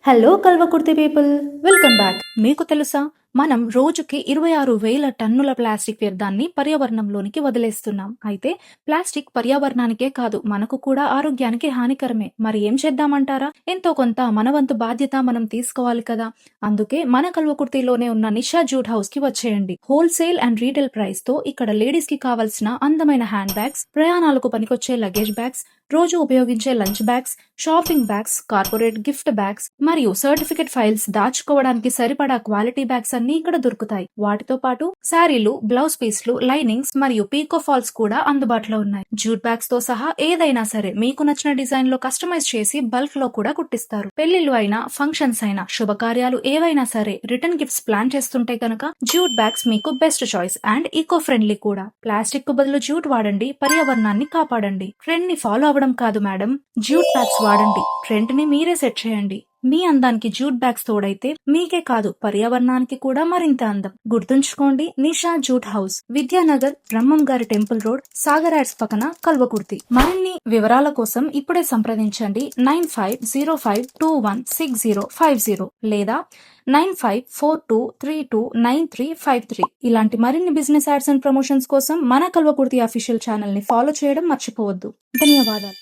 Hello Kalwakurthy people, welcome back. మీకు తెలుసా, మనం రోజుకి 26,000 టన్నుల ప్లాస్టిక్ వ్యర్థాన్ని పర్యావరణంలోనికి వదిలేస్తున్నాం. అయితే ప్లాస్టిక్ పర్యావరణానికే కాదు, మనకు కూడా ఆరోగ్యానికి హానికరమే. మరి ఏం చేద్దామంటారా? ఎంతో కొంత మన వంతు బాధ్యత మనం తీసుకోవాలి కదా. అందుకే మన కల్వకుర్తిలోనే ఉన్న నిషా జూట్ హౌస్ కి వచ్చేయండి. హోల్సేల్ అండ్ రీటైల్ ప్రైస్ తో ఇక్కడ లేడీస్ కి కావాల్సిన అందమైన హ్యాండ్ బ్యాగ్స్, ప్రయాణాలకు పనికొచ్చే లగేజ్ బ్యాగ్స్, రోజు ఉపయోగించే lunch bags, shopping bags, corporate gift bags మరియు సర్టిఫికెట్ ఫైల్స్ దాచుకోవడానికి సరిపడా క్వాలిటీ బ్యాగ్స్ అన్ని ఇక్కడ దొరుకుతాయి. వాటితో పాటు శారీలు, బ్లౌజ్ పీస్లు, లైనింగ్స్ మరియు పీకో ఫాల్స్ కూడా అందుబాటులో ఉన్నాయి. జూట్ బ్యాగ్స్ తో సహా ఏదైనా సరే మీకు నచ్చిన డిజైన్ లో కస్టమైజ్ చేసి బల్క్ లో కూడా కుట్టిస్తారు. పెళ్లిళ్లు అయినా, ఫంక్షన్స్ అయినా, శుభకార్యాలు ఏవైనా సరే రిటర్న్ గిఫ్ట్స్ ప్లాన్ చేస్తుంటే కనుక జూట్ బ్యాగ్స్ మీకు best choice and eco friendly కూడా. ప్లాస్టిక్ కు బదులు జూట్ వాడండి, పర్యావరణాన్ని కాపాడండి. ట్రెండ్ ని ఫాలో అవ్వడం కాదు మేడం, జూట్ బ్యాగ్స్ వాడండి. ట్రెండ్ ని మీరే సెట్ చేయండి. మీ అందానికి జూట్ బ్యాగ్స్ తోడైతే మీకే కాదు, పర్యావరణానికి కూడా మరింత అందం. గుర్తుంచుకోండి, నిషా జూట్ హౌస్, విద్యానగర్, బ్రహ్మం గారి టెంపుల్ రోడ్, సాగర్ యాడ్స్ పక్కన, కల్వకుర్తి. మరిన్ని వివరాల కోసం ఇప్పుడే సంప్రదించండి 9505216050 లేదా 9542329353. ఇలాంటి మరిన్ని బిజినెస్ యాడ్స్ అండ్ ప్రమోషన్స్ కోసం మన కల్వకుర్తి అఫీషియల్ ఛానల్ ని ఫాలో చేయడం మర్చిపోవద్దు. ధన్యవాదాలు.